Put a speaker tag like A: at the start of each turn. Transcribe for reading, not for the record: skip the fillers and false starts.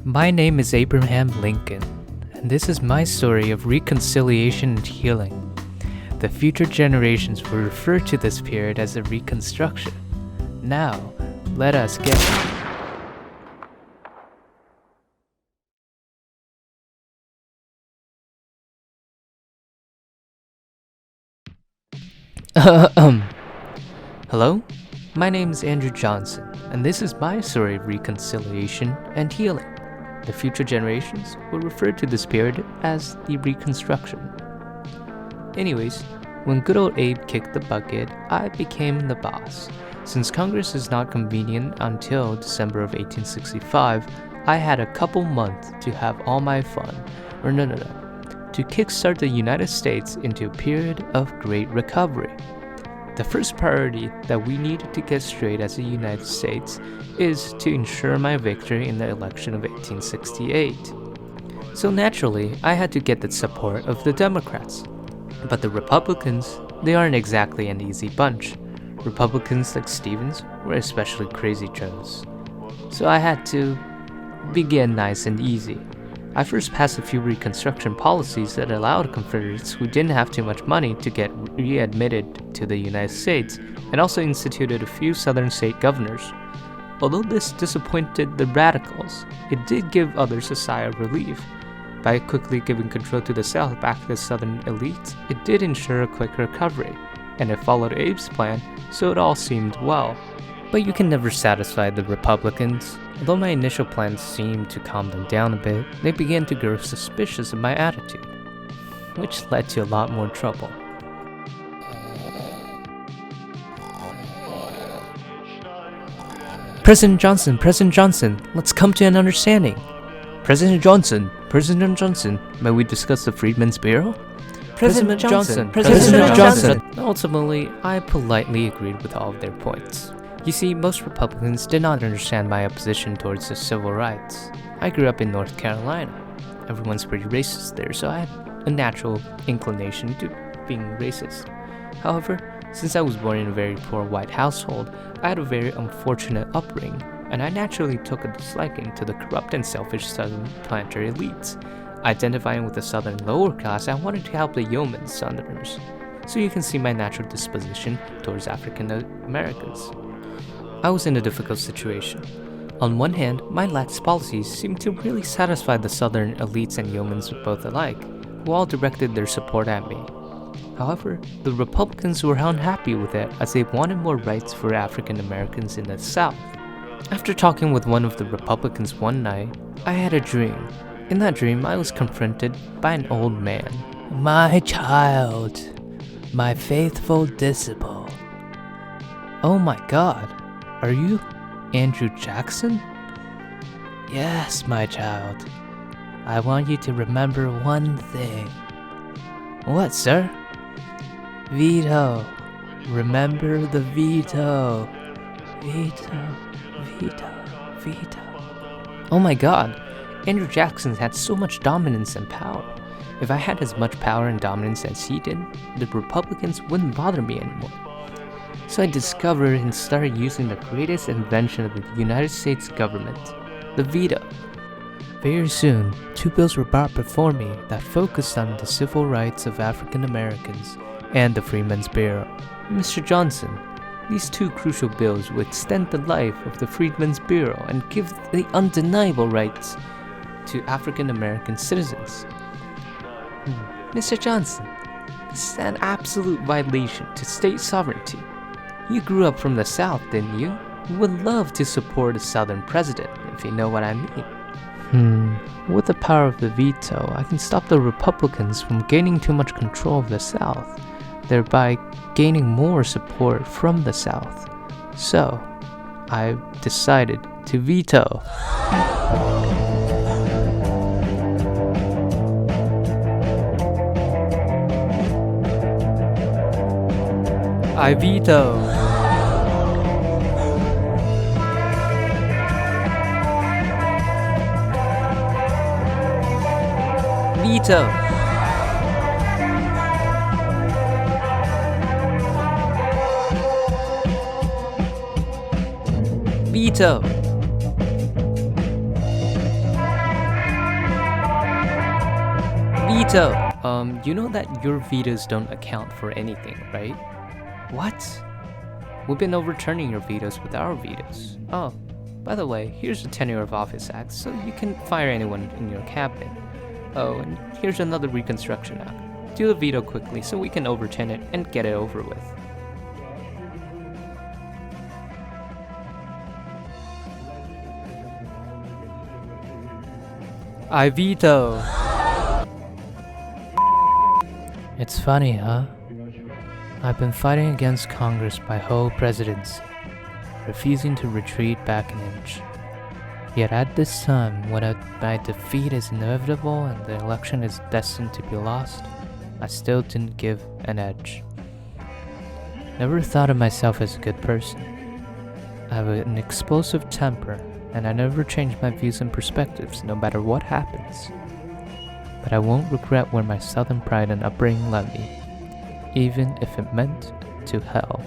A: My name is Abraham Lincoln, and this is my story of reconciliation and healing. The future generations will refer to this period as a reconstruction. Now, let us get Hello? My name is Andrew Johnson, and this is my story of reconciliation and healing. The future generations will refer to this period as the Reconstruction. Anyways, when good old Abe kicked the bucket, I became the boss. Since Congress is not convenient until December of 1865, I had a couple months to have all my fun. To kickstart the United States into a period of great recovery. The first priority that we needed to get straight as the United States is to ensure my victory in the election of 1868. So naturally, I had to get the support of the Democrats. But the Republicans, they aren't exactly an easy bunch. Republicans like Stevens were especially crazy Joes. So I had to begin nice and easy. I first passed a few Reconstruction policies that allowed Confederates who didn't have too much money to get readmitted to the United States, and also instituted a few Southern state governors. Although this disappointed the radicals, it did give others a sigh of relief. By quickly giving control to the South back to the Southern elites, it did ensure a quick recovery, and it followed Abe's plan, so it all seemed well. But you can never satisfy the Republicans. Although my initial plans seemed to calm them down a bit, they began to grow suspicious of my attitude, which led to a lot more trouble. President Johnson, let's come to an understanding. President Johnson, may we discuss the Freedmen's Bureau? President Johnson. Ultimately, I politely agreed with all of their points. You see, most Republicans did not understand my opposition towards the civil rights. I grew up in North Carolina. Everyone's pretty racist there, so I had a natural inclination to being racist. However, since I was born in a very poor white household, I had a very unfortunate upbringing, and I naturally took a disliking to the corrupt and selfish Southern planter elites. Identifying with the Southern lower class, I wanted to help the yeoman Southerners. So you can see my natural disposition towards African Americans. I was in a difficult situation. On one hand, my lax policies seemed to really satisfy the Southern elites and yeomans both alike, who all directed their support at me. However, the Republicans were unhappy with it as they wanted more rights for African Americans in the South. After talking with one of the Republicans one night, I had a dream. In that dream, I was confronted by an old man. "My child, my faithful disciple." "Oh my God, are you Andrew Jackson?" "Yes, my child. I want you to remember one thing." "What, sir?" "Veto. Remember the veto. Veto. Oh my God, Andrew Jackson had so much dominance and power. If I had as much power and dominance as he did, the Republicans wouldn't bother me anymore. So I discovered and started using the greatest invention of the United States government, the veto. Very soon, two bills were brought before me that focused on the civil rights of African Americans and the Freedmen's Bureau. Mr. Johnson, these two crucial bills would extend the life of the Freedmen's Bureau and give the undeniable rights to African American citizens. Mr. Johnson, this is an absolute violation to state sovereignty. You grew up from the South, didn't you? You would love to support a Southern president, if you know what I mean. With the power of the veto, I can stop the Republicans from gaining too much control of the South, thereby gaining more support from the South. So, I decided to veto. I veto. Veto. Veto. Vito, you know that your vetoes don't account for anything, right? What? We've been overturning your vetoes with our vetoes. Oh, by the way, here's the tenure of office act, so you can fire anyone in your cabinet. Oh, and here's another Reconstruction Act. Do the veto quickly so we can overturn it and get it over with. I veto. It's funny, huh? I've been fighting against Congress my whole presidency, refusing to retreat back an inch. Yet at this time, when my defeat is inevitable and the election is destined to be lost, I still didn't give an edge. Never thought of myself as a good person. I have an explosive temper, and I never change my views and perspectives no matter what happens. But I won't regret where my southern pride and upbringing led me, even if it meant to hell.